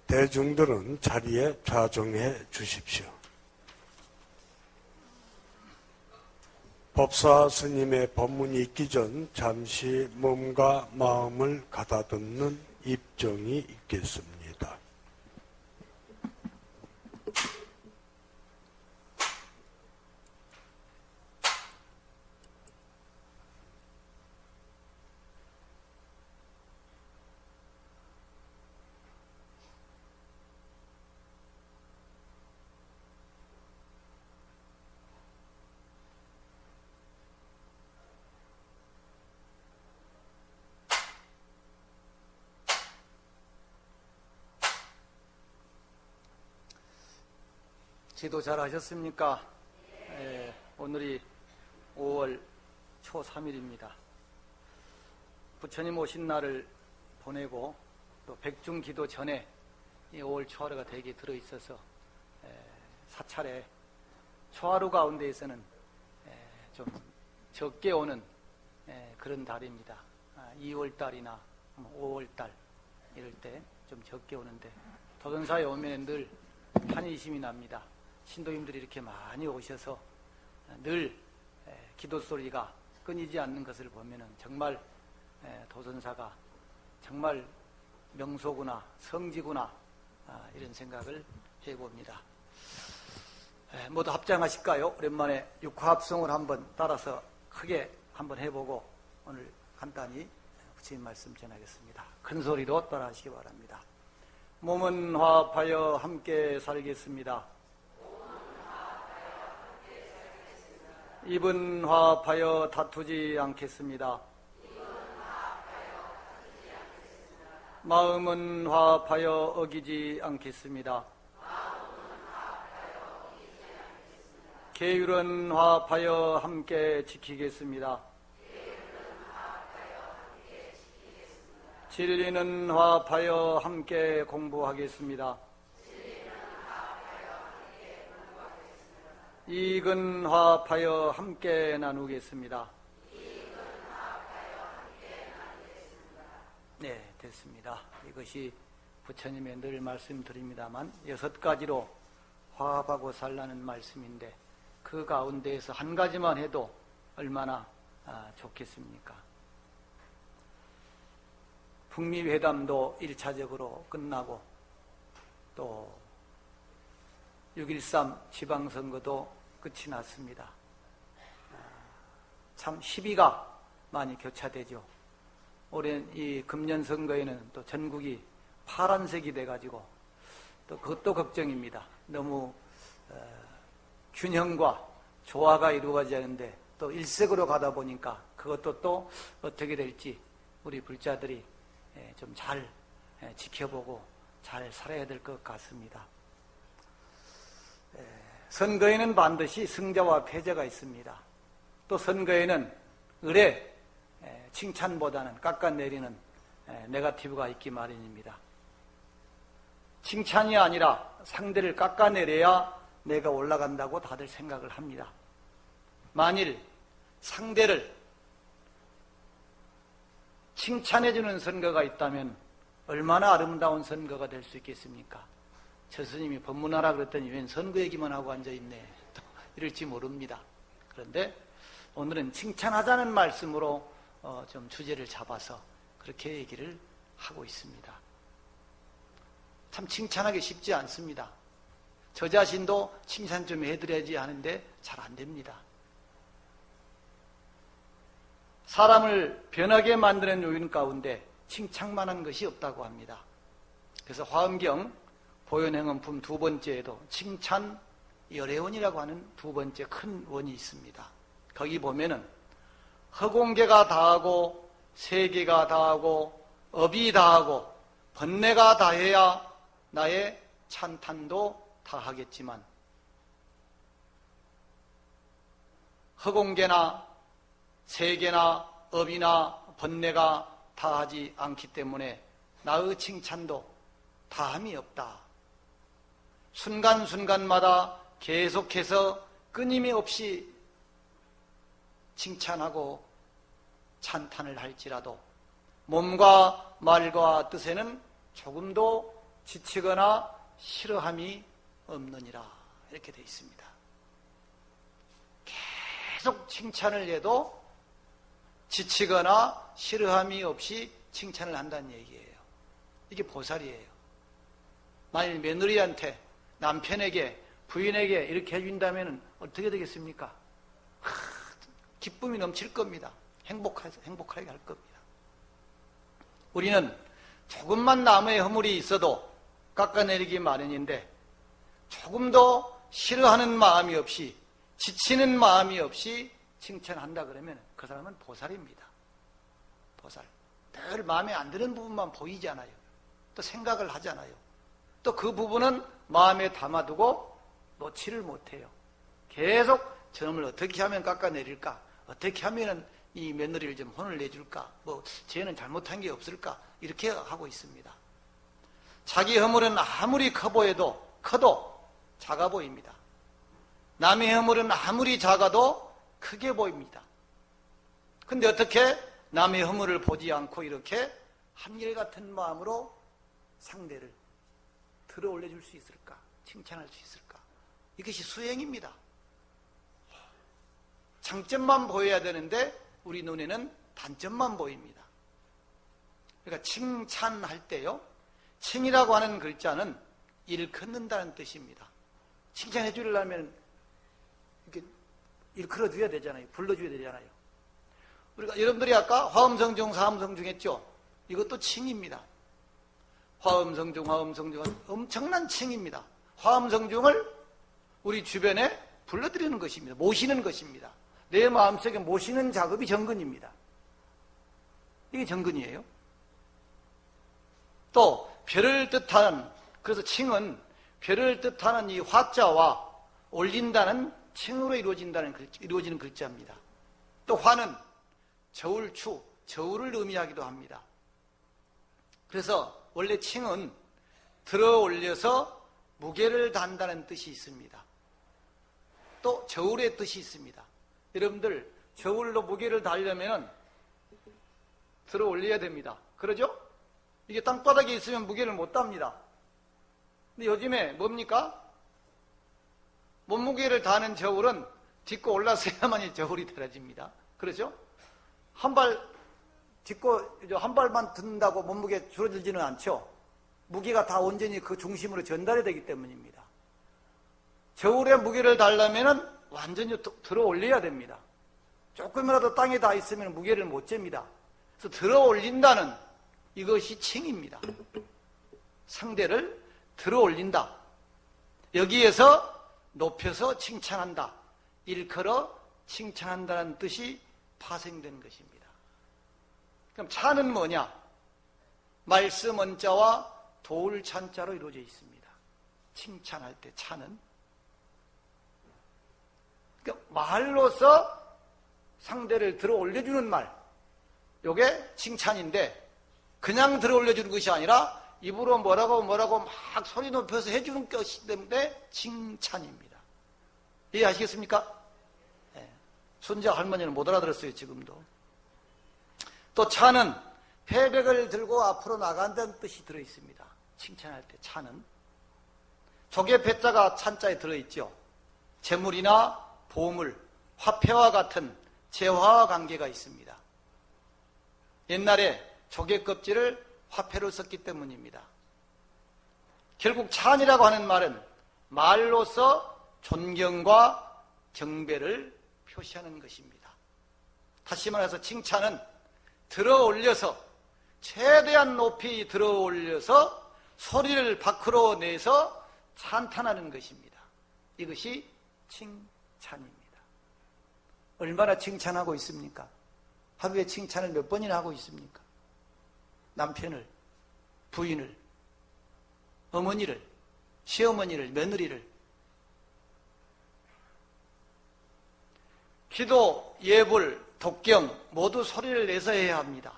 대중들은 자리에 좌정해 주십시오. 법사 스님의 법문이 있기 전 잠시 몸과 마음을 가다듬는 입정이 있겠습니다. 기도 잘 하셨습니까? 오늘이 5월 초 3일입니다. 부처님 오신 날을 보내고 또 백중기도 전에 이 5월 초하루가 대기 들어있어서 사찰에 초하루 가운데에서는 좀 적게 오는 그런 달입니다. 2월달이나 5월달 이럴 때 좀 적게 오는데 도전사에 오면 늘 환희심이 납니다. 신도님들이 이렇게 많이 오셔서 늘 기도 소리가 끊이지 않는 것을 보면 정말 도전사가 정말 명소구나 성지구나 이런 생각을 해봅니다. 모두 합장하실까요? 오랜만에 육화합성을 한번 따라서 크게 한번 해보고 오늘 간단히 부처님 말씀 전하겠습니다. 큰 소리로 따라하시기 바랍니다. 몸은 화합하여 함께 살겠습니다. 입은 화합하여 다투지 않겠습니다. 마음은 화합하여 어기지 않겠습니다. 계율은 화합하여 함께 지키겠습니다. 진리는 화합하여 함께 공부하겠습니다. 이익은 화합하여 함께 나누겠습니다. 네, 됐습니다. 이것이 부처님의 늘 말씀드립니다만 6가지로 화합하고 살라는 말씀인데 그 가운데에서 한 가지만 해도 얼마나 좋겠습니까? 북미회담도 1차적으로 끝나고 또 6.13 지방선거도 끝이 났습니다. 참 시비가 많이 교차되죠. 올해 이 금년 선거에는 또 전국이 파란색이 돼가지고 또 그것도 걱정입니다. 너무 균형과 조화가 이루어져야 하는데 또 일색으로 가다 보니까 그것도 또 어떻게 될지 우리 불자들이 좀 잘 지켜보고 잘 살아야 될 것 같습니다. 선거에는 반드시 승자와 패자가 있습니다. 또 선거에는 의뢰, 칭찬보다는 깎아내리는 네거티브가 있기 마련입니다. 칭찬이 아니라 상대를 깎아내려야 내가 올라간다고 다들 생각을 합니다. 만일 상대를 칭찬해주는 선거가 있다면 얼마나 아름다운 선거가 될 수 있겠습니까? 저 스님이 법문하라 그랬더니 웬 선거 얘기만 하고 앉아있네 또 이럴지 모릅니다. 그런데 오늘은 칭찬하자는 말씀으로 좀 주제를 잡아서 그렇게 얘기를 하고 있습니다. 참 칭찬하기 쉽지 않습니다. 저 자신도 칭찬 좀 해드려야지 하는데 잘 안 됩니다. 사람을 변하게 만드는 요인 가운데 칭찬만한 것이 없다고 합니다. 그래서 화엄경 보현행언품 2번째에도 칭찬 열애원이라고 하는 2번째 큰 원이 있습니다. 거기 보면은 허공계가 다하고 세계가 다하고 업이 다하고 번뇌가 다해야 나의 찬탄도 다하겠지만 허공계나 세계나 업이나 번뇌가 다하지 않기 때문에 나의 칭찬도 다함이 없다. 순간순간마다 계속해서 끊임이 없이 칭찬하고 찬탄을 할지라도 몸과 말과 뜻에는 조금도 지치거나 싫어함이 없느니라 이렇게 되어 있습니다. 계속 칭찬을 해도 지치거나 싫어함이 없이 칭찬을 한다는 얘기예요. 이게 보살이에요. 만일 며느리한테, 남편에게, 부인에게 이렇게 해준다면 어떻게 되겠습니까? 기쁨이 넘칠 겁니다. 행복하게 할 겁니다. 우리는 조금만 나무에 허물이 있어도 깎아내리기 마련인데 조금 더 싫어하는 마음이 없이, 지치는 마음이 없이 칭찬한다 그러면 그 사람은 보살입니다. 보살. 늘 마음에 안 드는 부분만 보이잖아요. 또 생각을 하잖아요. 또 그 부분은 마음에 담아두고 놓지를 못해요. 계속 저놈을 어떻게 하면 깎아내릴까? 어떻게 하면 이 며느리를 좀 혼을 내줄까? 쟤는 잘못한 게 없을까? 이렇게 하고 있습니다. 자기 허물은 아무리 커도 작아 보입니다. 남의 허물은 아무리 작아도 크게 보입니다. 근데 어떻게 남의 허물을 보지 않고 이렇게 한결같은 마음으로 상대를 들어 올려줄 수 있을까? 칭찬할 수 있을까? 이것이 수행입니다. 장점만 보여야 되는데 우리 눈에는 단점만 보입니다. 그러니까 칭찬할 때요, 칭이라고 하는 글자는 일컫는다는 뜻입니다. 칭찬해 주려면 이렇게 일컬어줘야 되잖아요. 불러줘야 되잖아요. 우리가 여러분들이 아까 화음성중, 사음성중 했죠? 이것도 칭입니다. 화음성중 엄청난 칭입니다. 화음성중을 우리 주변에 불러들이는 것입니다. 모시는 것입니다. 내 마음속에 모시는 작업이 정근입니다. 이게 정근이에요. 또 별을 뜻하는, 그래서 칭은 별을 뜻하는 이 화자와 올린다는 칭으로 이루어지는 글자입니다. 또 화는 저울추, 저울을 의미하기도 합니다. 그래서 원래 칭은 들어 올려서 무게를 단다는 뜻이 있습니다. 또 저울의 뜻이 있습니다. 여러분들 저울로 무게를 달려면 들어 올려야 됩니다. 그러죠? 이게 땅바닥에 있으면 무게를 못 답니다. 근데 요즘에 뭡니까? 몸무게를 다는 저울은 딛고 올라서야만이 저울이 달아집니다. 그렇죠? 한 발 딛고 한 발만 든다고 몸무게 줄어들지는 않죠. 무게가 다 온전히 그 중심으로 전달이 되기 때문입니다. 저울에 무게를 달려면 완전히 들어 올려야 됩니다. 조금이라도 땅에 닿아 있으면 무게를 못 잽니다. 그래서 들어 올린다는 이것이 칭입니다. 상대를 들어 올린다. 여기에서 높여서 칭찬한다. 일컬어 칭찬한다는 뜻이 파생된 것입니다. 그럼 차는 뭐냐? 말씀 원자와 도울 찬자로 이루어져 있습니다. 칭찬할 때 차는. 그러니까 말로서 상대를 들어 올려주는 말. 이게 칭찬인데 그냥 들어 올려주는 것이 아니라 입으로 뭐라고 막 소리 높여서 해주는 것이기 때문에 칭찬입니다. 이해하시겠습니까? 네. 손자 할머니는 못 알아들었어요, 지금도. 또 차는 패백을 들고 앞으로 나간다는 뜻이 들어있습니다. 칭찬할 때 차는. 조개 배자가 찬자에 들어있죠. 재물이나 보물, 화폐와 같은 재화와 관계가 있습니다. 옛날에 조개 껍질을 화폐로 썼기 때문입니다. 결국 찬이라고 하는 말은 말로서 존경과 경배를 표시하는 것입니다. 다시 말해서 칭찬은 들어 올려서 최대한 높이 들어 올려서 소리를 밖으로 내서 찬탄하는 것입니다. 이것이 칭찬입니다. 얼마나 칭찬하고 있습니까? 하루에 칭찬을 몇 번이나 하고 있습니까? 남편을, 부인을, 어머니를, 시어머니를, 며느리를. 기도, 예불, 독경 모두 소리를 내서 해야 합니다.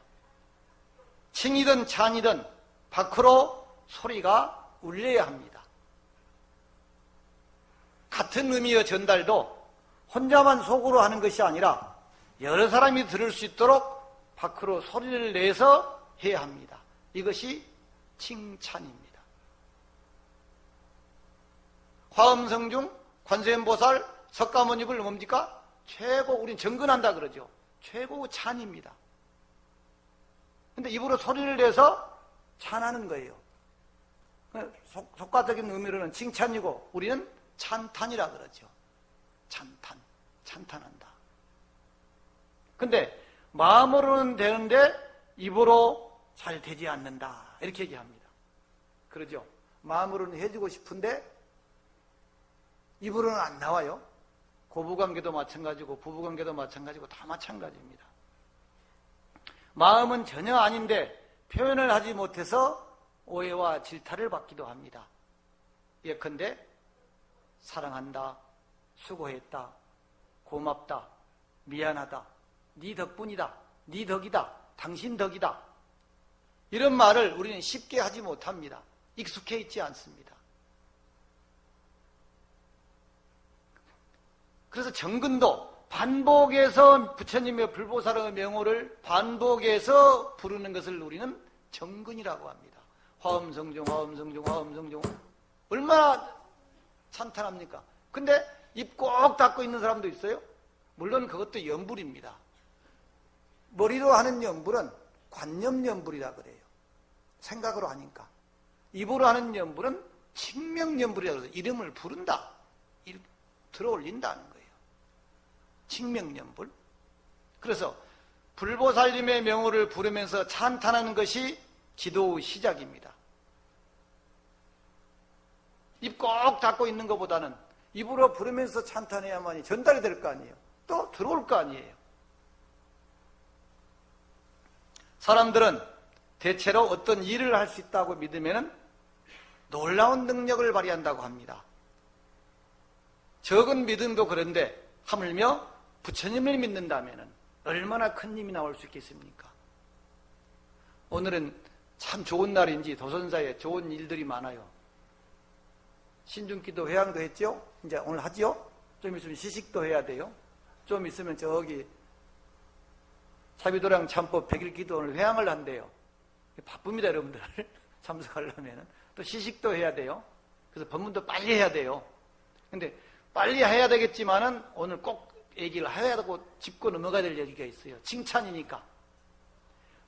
칭이든 찬이든 밖으로 소리가 울려야 합니다. 같은 의미의 전달도 혼자만 속으로 하는 것이 아니라 여러 사람이 들을 수 있도록 밖으로 소리를 내서 해야 합니다. 이것이 칭찬입니다. 화엄성중, 관세음보살, 석가모니를 뭡니까? 최고, 우린 정근한다 그러죠. 최고 찬입니다. 근데 입으로 소리를 내서 찬하는 거예요. 속가적인 의미로는 칭찬이고 우리는 찬탄이라 그러죠. 찬탄, 찬탄한다. 근데 마음으로는 되는데 입으로 잘 되지 않는다. 이렇게 얘기합니다. 그러죠. 마음으로는 해주고 싶은데 입으로는 안 나와요. 고부관계도 마찬가지고 부부관계도 마찬가지고 다 마찬가지입니다. 마음은 전혀 아닌데 표현을 하지 못해서 오해와 질타를 받기도 합니다. 예컨대 사랑한다, 수고했다, 고맙다, 미안하다, 네 덕분이다, 네 덕이다, 당신 덕이다. 이런 말을 우리는 쉽게 하지 못합니다. 익숙해 있지 않습니다. 그래서 정근도 반복해서 부처님의 불보살의 명호를 반복해서 부르는 것을 우리는 정근이라고 합니다. 화엄성중, 화엄성중, 화엄성중. 얼마나 찬탄합니까? 근데 입 꼭 닫고 있는 사람도 있어요. 물론 그것도 연불입니다. 머리로 하는 연불은 관념연불이라 그래요. 생각으로 하니까. 입으로 하는 연불은 칭명연불이라고 해서 이름을 부른다. 들어올린다는 거예요. 칭명연불. 그래서 불보살님의 명호를 부르면서 찬탄하는 것이 기도의 시작입니다. 입 꼭 닫고 있는 것보다는 입으로 부르면서 찬탄해야만이 전달이 될 거 아니에요. 또 들어올 거 아니에요. 사람들은 대체로 어떤 일을 할 수 있다고 믿으면 놀라운 능력을 발휘한다고 합니다. 적은 믿음도 그런데 하물며 부처님을 믿는다면 얼마나 큰 힘이 나올 수 있겠습니까? 오늘은 참 좋은 날인지 도선사에 좋은 일들이 많아요. 신중기도 회향도 했죠? 이제 오늘 하지요? 좀 있으면 시식도 해야 돼요. 좀 있으면 저기 사비도량 참법 100일 기도 오늘 회향을 한대요. 바쁩니다, 여러분들. 참석하려면. 또 시식도 해야 돼요. 그래서 법문도 빨리 해야 돼요. 근데 빨리 해야 되겠지만은 오늘 꼭 얘기를 해야 되고 짚고 넘어가야 될 얘기가 있어요. 칭찬이니까.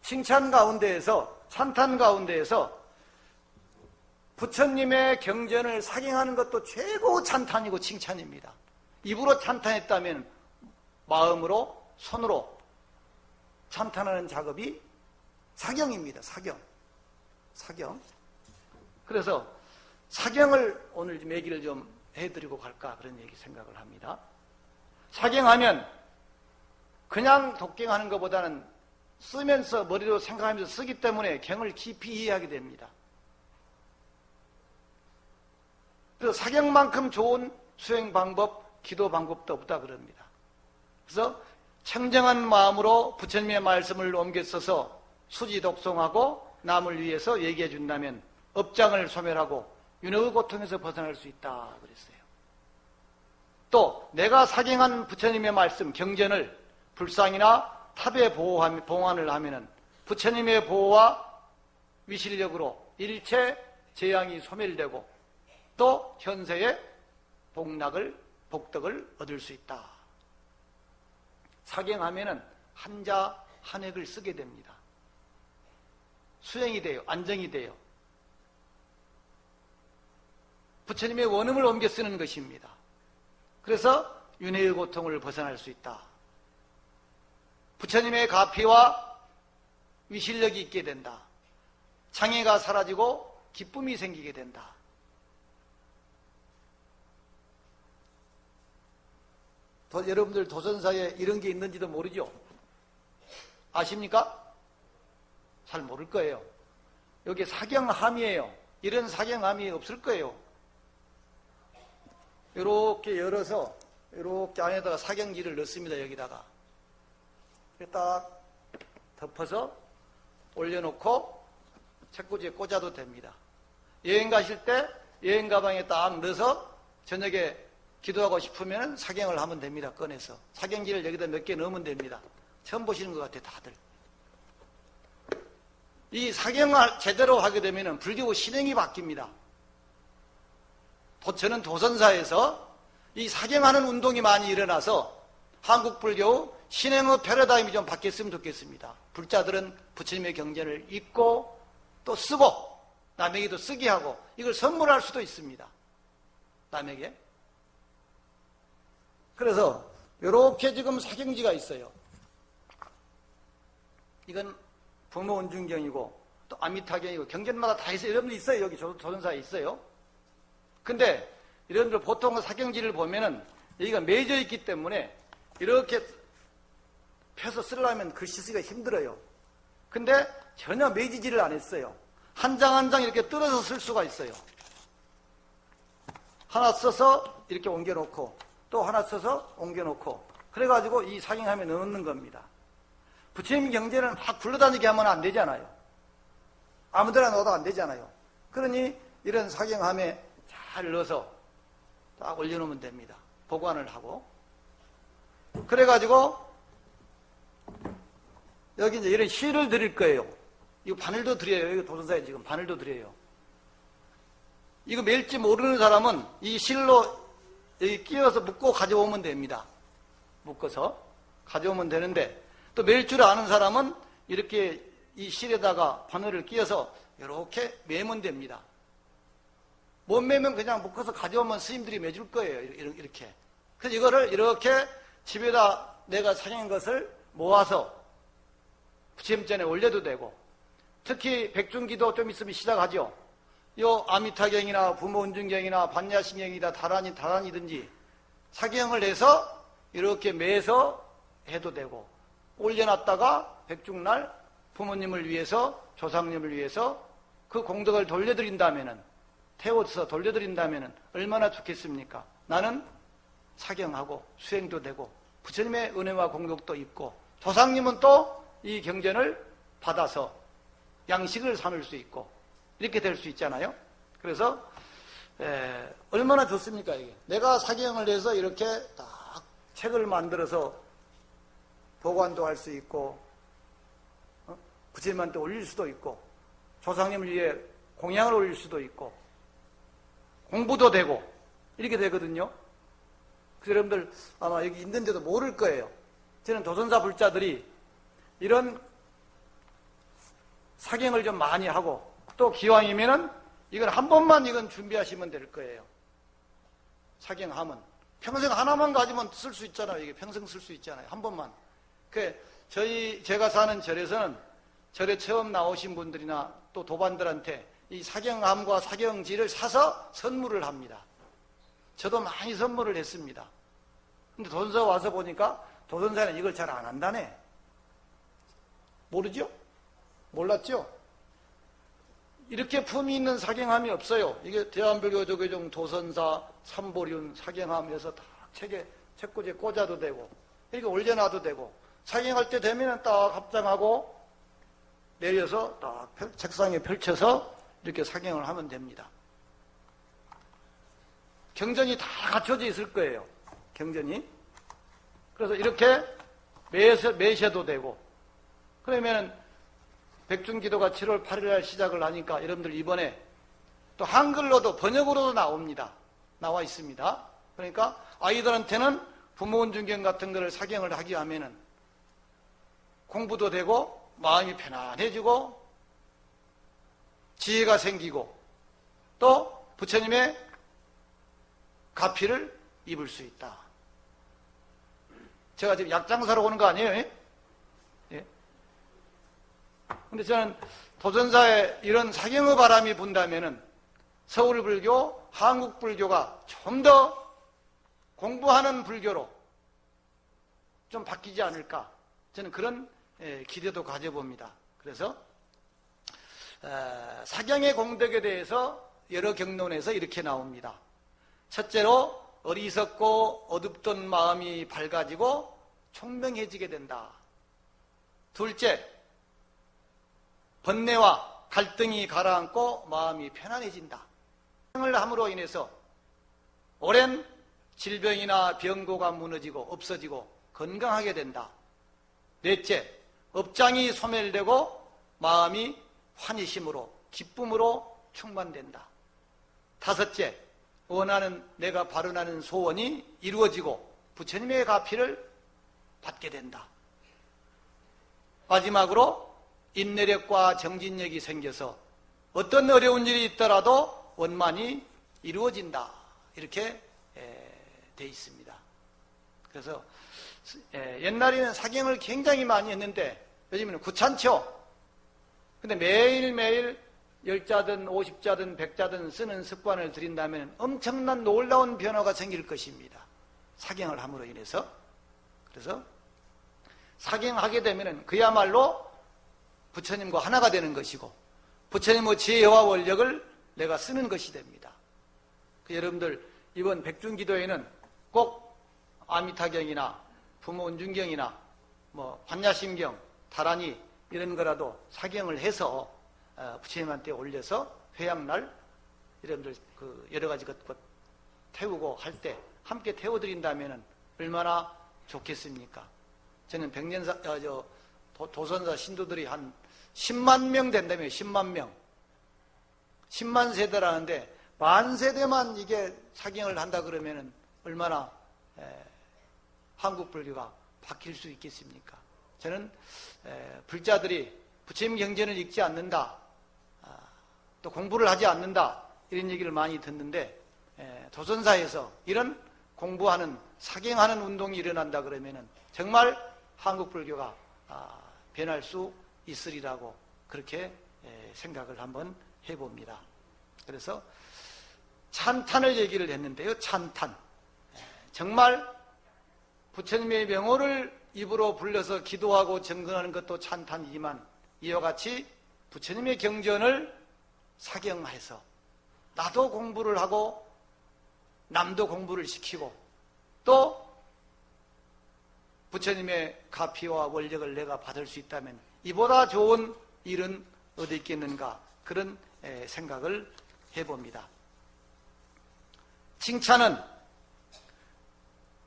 칭찬 가운데에서, 찬탄 가운데에서 부처님의 경전을 사경하는 것도 최고 찬탄이고 칭찬입니다. 입으로 찬탄했다면 마음으로, 손으로 찬탄하는 작업이 사경입니다. 사경. 사경. 그래서 사경을 오늘 좀 얘기를 좀 해드리고 갈까 그런 얘기 생각을 합니다. 사경하면 그냥 독경하는 것보다는 쓰면서 머리로 생각하면서 쓰기 때문에 경을 깊이 이해하게 됩니다. 그래서 사경만큼 좋은 수행 방법, 기도 방법도 없다 그럽니다. 그래서 청정한 마음으로 부처님의 말씀을 옮겨 써서 수지 독송하고 남을 위해서 얘기해 준다면 업장을 소멸하고 윤회의 고통에서 벗어날 수 있다 그랬어요. 또 내가 사경한 부처님의 말씀, 경전을 불상이나 탑에 봉안을 하면은 부처님의 보호와 위실력으로 일체 재앙이 소멸되고 또 현세의 복덕을 얻을 수 있다. 사경하면은 한자 한획을 쓰게 됩니다. 수행이 돼요. 안정이 돼요. 부처님의 원음을 옮겨 쓰는 것입니다. 그래서 윤회의 고통을 벗어날 수 있다. 부처님의 가피와 위실력이 있게 된다. 장애가 사라지고 기쁨이 생기게 된다. 여러분들 도선사에 이런 게 있는지도 모르죠? 아십니까? 잘 모를 거예요. 여기 사경함이에요. 이런 사경함이 없을 거예요. 이렇게 열어서 이렇게 안에다가 사경지를 넣습니다. 여기다가 딱 덮어서 올려놓고 책꽂이에 꽂아도 됩니다. 여행 가실 때 여행 가방에 딱 넣어서 저녁에 기도하고 싶으면 사경을 하면 됩니다. 꺼내서 사경지를 여기다 몇 개 넣으면 됩니다. 처음 보시는 것 같아요. 다들. 이 사경을 제대로 하게 되면 불교 신행이 바뀝니다. 저는 도선사에서 이 사경하는 운동이 많이 일어나서 한국 불교 신행의 패러다임이 좀 바뀌었으면 좋겠습니다. 불자들은 부처님의 경전을 읽고 또 쓰고 남에게도 쓰게 하고 이걸 선물할 수도 있습니다. 남에게. 그래서 이렇게 지금 사경지가 있어요. 이건 부모원중경이고 또 아미타경이고 경전마다 다 있어요. 여러분들 있어요. 여기 조선사에 있어요. 근데 여러분들 보통 사경지를 보면은 여기가 매져 있기 때문에 이렇게 펴서 쓰려면 글씨 쓰기가 힘들어요. 근데 전혀 매지지를 안 했어요. 한 장 한 장 이렇게 뜯어서 쓸 수가 있어요. 하나 써서 이렇게 옮겨놓고 또 하나 써서 옮겨놓고 그래가지고 이 사경함에 넣는 겁니다. 부처님 경전을 막 굴러다니게 하면 안 되잖아요. 아무데나 넣어도 안 되잖아요. 그러니 이런 사경함에 잘 넣어서 딱 올려놓으면 됩니다. 보관을 하고. 그래가지고 여기 이제 이런 실을 드릴 거예요. 이거 바늘도 드려요. 이거 도선사에 지금 바늘도 드려요. 이거 멜지 모르는 사람은 이 실로 여기 끼워서 묶고 가져오면 됩니다. 묶어서 가져오면 되는데 또 멜 줄 아는 사람은 이렇게 이 실에다가 바늘을 끼워서 이렇게 매면 됩니다. 못 매면 그냥 묶어서 가져오면 스님들이 매줄 거예요. 이렇게. 그래서 이거를 이렇게 집에다 내가 사귄 것을 모아서 부처님전에 올려도 되고 특히 백중기도 좀 있으면 시작하죠. 요 아미타경이나 부모운중경이나 반야신경이다 다란이든지 사경을 해서 이렇게 매서 해도 되고 올려놨다가 백중날 부모님을 위해서 조상님을 위해서 그 공덕을 돌려드린다면은 태워서 돌려드린다면은 얼마나 좋겠습니까? 나는 사경하고 수행도 되고 부처님의 은혜와 공덕도 있고 조상님은 또 이 경전을 받아서 양식을 삼을 수 있고 이렇게 될 수 있잖아요. 그래서 얼마나 좋습니까 이게. 내가 사경을 해서 이렇게 딱 책을 만들어서 보관도 할 수 있고 부처님한테 올릴 수도 있고 조상님을 위해 공양을 올릴 수도 있고 공부도 되고 이렇게 되거든요. 그래서 여러분들 아마 여기 있는데도 모를 거예요. 저는 도선사 불자들이 이런 사경을 좀 많이 하고 또 기왕이면은 이건 한 번만 이건 준비하시면 될 거예요. 사경하면 평생 하나만 가지면 쓸 수 있잖아요. 이게 평생 쓸 수 있잖아요. 한 번만. 제가 사는 절에서는 절에 처음 나오신 분들이나 또 도반들한테 이 사경함과 사경지를 사서 선물을 합니다. 저도 많이 선물을 했습니다. 근데 도선사 와서 보니까 도선사는 이걸 잘 안 한다네. 모르죠? 몰랐죠? 이렇게 품이 있는 사경함이 없어요. 이게 대한불교조계종 도선사 삼보륜 사경함에서 다 책꽂이에 꽂아도 되고 이렇게 올려놔도 되고 사경할 때 되면 딱 합장하고 내려서 딱 책상에 펼쳐서 이렇게 사경을 하면 됩니다. 경전이 다 갖춰져 있을 거예요. 경전이. 그래서 이렇게 매셔도 되고 그러면 백중기도가 7월 8일 날 시작을 하니까 여러분들 이번에 또 한글로도 번역으로도 나와 있습니다. 그러니까 아이들한테는 부모운중경 같은 거를 사경을 하기 위하면은 공부도 되고 마음이 편안해지고 지혜가 생기고 또 부처님의 가피를 입을 수 있다. 제가 지금 약장사로 오는 거 아니에요? 예? 근데 저는 도전사에 이런 사경의 바람이 분다면은 서울불교, 한국불교가 좀 더 공부하는 불교로 좀 바뀌지 않을까. 저는 그런 기대도 가져봅니다. 그래서 사경의 공덕에 대해서 여러 경론에서 이렇게 나옵니다. 첫째로 어리석고 어둡던 마음이 밝아지고 총명해지게 된다. 둘째, 번뇌와 갈등이 가라앉고 마음이 편안해진다. 사경을 함으로 인해서 오랜 질병이나 병고가 무너지고 없어지고 건강하게 된다. 넷째, 업장이 소멸되고 마음이 환희심으로 기쁨으로 충만된다. 다섯째, 원하는 내가 발언하는 소원이 이루어지고 부처님의 가피를 받게 된다. 마지막으로 인내력과 정진력이 생겨서 어떤 어려운 일이 있더라도 원만히 이루어진다. 이렇게 돼 있습니다. 그래서 옛날에는 사경을 굉장히 많이 했는데 요즘에는 귀찮죠. 근데 매일매일 10자든 50자든 100자든 쓰는 습관을 들인다면 엄청난 놀라운 변화가 생길 것입니다. 사경을 함으로 인해서. 그래서 사경하게 되면 그야말로 부처님과 하나가 되는 것이고 부처님의 지혜와 원력을 내가 쓰는 것이 됩니다. 여러분들 이번 백중기도에는 꼭 아미타경이나 부모운중경이나 뭐 환야심경, 타라니 이런 거라도 사경을 해서 부처님한테 올려서 회양날 여러분들 그 여러 가지 것 태우고 할 때 함께 태워드린다면 얼마나 좋겠습니까? 저는 도선사 신도들이 한 10만 명 된다며 10만 명 10만 세대라는데 만 세대만 이게 사경을 한다 그러면 얼마나 한국 불교가 바뀔 수 있겠습니까? 저는 불자들이 부처님 경전을 읽지 않는다, 또 공부를 하지 않는다 이런 얘기를 많이 듣는데 도선사에서 이런 공부하는 사경하는 운동이 일어난다 그러면 정말 한국 불교가 변할 수 있으리라고 그렇게 생각을 한번 해봅니다. 그래서 찬탄을 얘기를 했는데요. 찬탄. 정말 부처님의 명호를 입으로 불려서 기도하고 정근하는 것도 찬탄이지만 이와 같이 부처님의 경전을 사경해서 나도 공부를 하고 남도 공부를 시키고 또 부처님의 가피와 원력을 내가 받을 수 있다면 이보다 좋은 일은 어디 있겠는가 그런 생각을 해봅니다. 칭찬은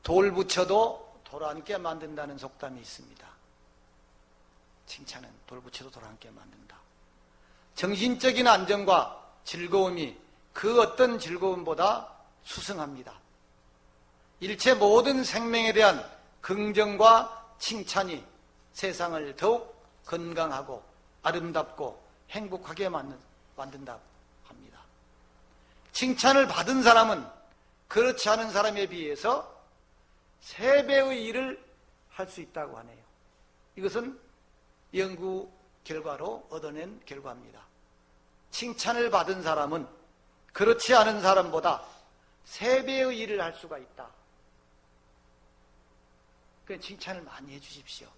돌 붙여도 돌 앉게 만든다는 속담이 있습니다. 칭찬은 돌 붙여도 돌 앉게 만든다. 정신적인 안정과 즐거움이 그 어떤 즐거움보다 수승합니다. 일체 모든 생명에 대한 긍정과 칭찬이 세상을 더욱 건강하고 아름답고 행복하게 만든다 합니다. 칭찬을 받은 사람은 그렇지 않은 사람에 비해서 3배의 일을 할 수 있다고 하네요. 이것은 연구 결과로 얻어낸 결과입니다. 칭찬을 받은 사람은 그렇지 않은 사람보다 3배의 일을 할 수가 있다. 그러니까 칭찬을 많이 해주십시오.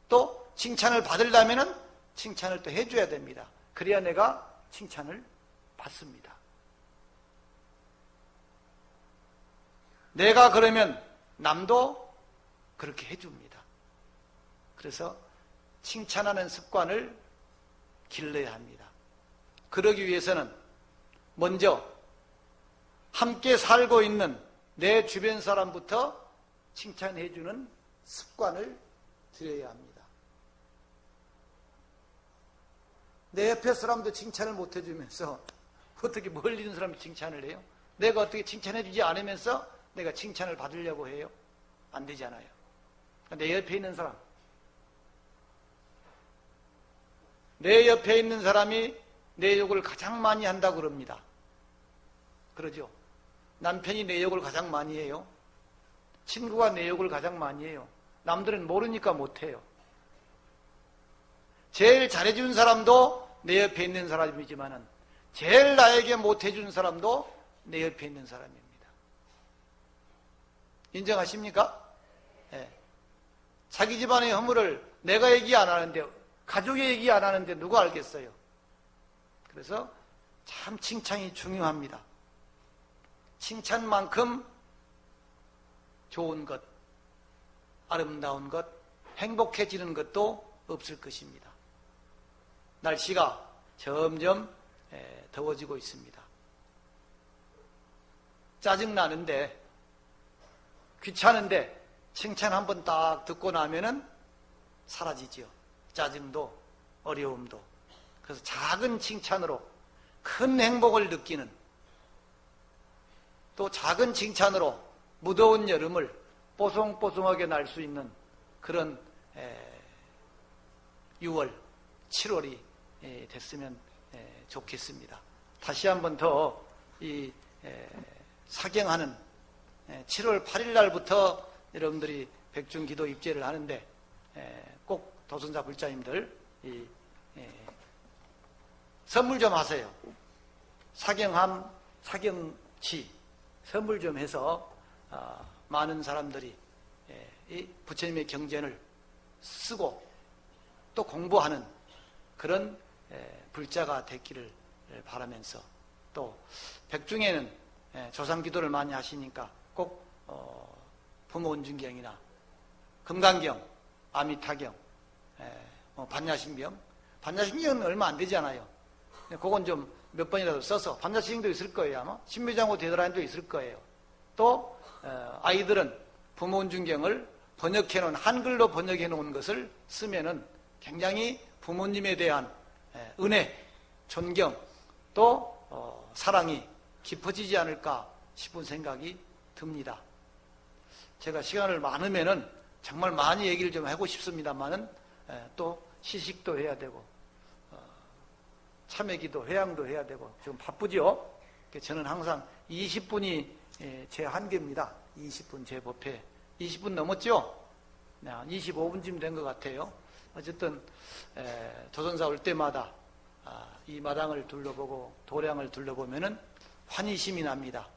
또 칭찬을 받으려면 칭찬을 또 해줘야 됩니다. 그래야 내가 칭찬을 받습니다. 내가 그러면 남도 그렇게 해줍니다. 그래서 칭찬하는 습관을 길러야 합니다. 그러기 위해서는 먼저 함께 살고 있는 내 주변 사람부터 칭찬해주는 습관을 들여야 합니다. 내 옆에 사람도 칭찬을 못 해주면서 어떻게 멀리 있는 사람이 칭찬을 해요? 내가 어떻게 칭찬해주지 않으면서 내가 칭찬을 받으려고 해요? 안 되잖아요. 내 옆에 있는 사람, 내 옆에 있는 사람이 내 욕을 가장 많이 한다고 그럽니다. 그러죠? 남편이 내 욕을 가장 많이 해요. 친구가 내 욕을 가장 많이 해요. 남들은 모르니까 못해요. 제일 잘해준 사람도 내 옆에 있는 사람이지만은 제일 나에게 못해준 사람도 내 옆에 있는 사람입니다. 인정하십니까? 네. 자기 집안의 허물을 내가 얘기 안 하는데, 가족이 얘기 안 하는데 누가 알겠어요? 그래서 참 칭찬이 중요합니다. 칭찬만큼 좋은 것, 아름다운 것, 행복해지는 것도 없을 것입니다. 날씨가 점점 더워지고 있습니다. 짜증나는데, 귀찮은데 칭찬 한번 딱 듣고 나면은 사라지죠. 짜증도 어려움도. 그래서 작은 칭찬으로 큰 행복을 느끼는 또 작은 칭찬으로 무더운 여름을 뽀송뽀송하게 날 수 있는 그런 6월, 7월이 됐으면 좋겠습니다. 다시 한번 더 이 사경하는 7월 8일 날부터 여러분들이 백중기도 입제를 하는데 꼭 도선자 불자님들 선물 좀 하세요. 사경함, 사경치 선물 좀 해서 많은 사람들이 이 부처님의 경전을 쓰고 또 공부하는 그런 불자가 됐기를 바라면서 또 백중에는 조상기도를 많이 하시니까 꼭 부모원중경이나 금강경, 아미타경, 반야신경, 반야신경은 얼마 안 되잖아요. 그건 좀 몇 번이라도 써서 반야신경도 있을 거예요. 아마 신묘장고 되돌아님도 있을 거예요. 또 아이들은 부모원중경을 번역해 놓은 한글로 번역해 놓은 것을 쓰면은 굉장히 부모님에 대한 은혜, 존경 또 사랑이 깊어지지 않을까 싶은 생각이 듭니다. 제가 시간을 많으면은 정말 많이 얘기를 좀 하고 싶습니다만은 또 시식도 해야 되고 참회기도 회양도 해야 되고 좀 바쁘죠. 저는 항상 20분이 제 한계입니다. 20분 제 법회 20분 넘었죠. 25분쯤 된 것 같아요. 어쨌든 도선사 올 때마다 이 마당을 둘러보고 도량을 둘러보면은 환희심이 납니다.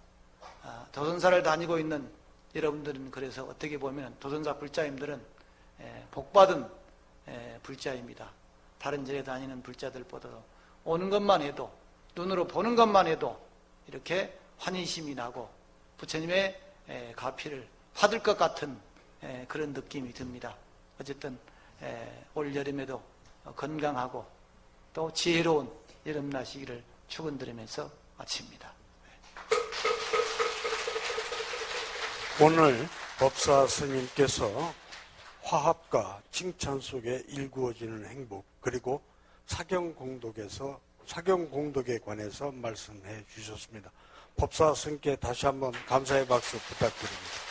도선사를 다니고 있는 여러분들은 그래서 어떻게 보면 도선사 불자님들은 복받은 불자입니다. 다른 절에 다니는 불자들보다도 오는 것만 해도 눈으로 보는 것만 해도 이렇게 환희심이 나고 부처님의 가피를 받을 것 같은 그런 느낌이 듭니다. 어쨌든 올 여름에도 건강하고 또 지혜로운 여름 나시기를 축원드리면서 마칩니다. 오늘 법사 스님께서 화합과 칭찬 속에 일구어지는 행복 그리고 사경공덕에 관해서 말씀해 주셨습니다. 법사 스님께 다시 한번 감사의 박수 부탁드립니다.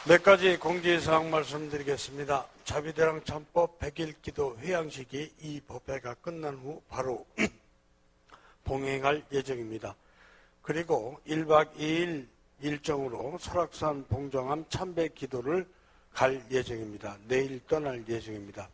몇 가지 공지사항 말씀드리겠습니다. 자비대랑 참법 100일 기도 회양식이 이 법회가 끝난 후 바로 봉행할 예정입니다. 그리고 1박 2일 일정으로 설악산 봉정암 참배 기도를 갈 예정입니다. 내일 떠날 예정입니다.